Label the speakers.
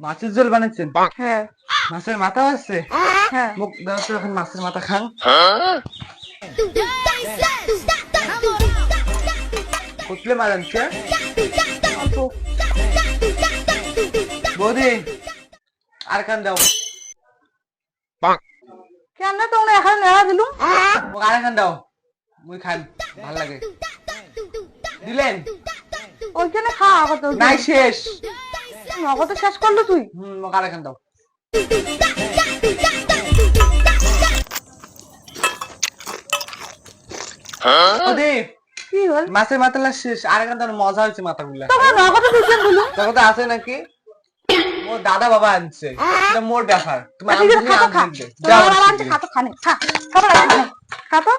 Speaker 1: মাছের ঝোল বানাচ্ছেন?
Speaker 2: হ্যাঁ
Speaker 1: মাছের মাথা আছে?
Speaker 2: হ্যাঁ
Speaker 1: মুখ দাও তো, এখন মাছের মাথা খান। কুতলে মাছ আনছে বৌদি, আর খান দাও।
Speaker 2: কেন তোমরা এখানে নেড়া দিলুম?
Speaker 1: আর খান দাও, মুই খান, ভাল লাগে। দিলেন?
Speaker 2: ওইখানে খা কত
Speaker 1: নাই, শেষ।
Speaker 2: নগদ শেষ করলো তুই?
Speaker 1: আর খান দাও। বৌদি,
Speaker 2: কি হল?
Speaker 1: মাছের মাথাটা শেষ, আর খান দাও, মজা হয়েছে মাথাগুলা।
Speaker 2: তোকে নগদ দিচ্ছেন বলুন।
Speaker 1: দেখো তো আছে নাকি? মোর দাদা বাবা আনছে, এটা মোর ব্যাপার। তুমি
Speaker 2: ঠিক আছে,
Speaker 1: আনতে
Speaker 2: খা তো খা।
Speaker 1: দিবে।
Speaker 2: তোর বাবা আনছে, খা তো খানে খা। খাবার খা তো।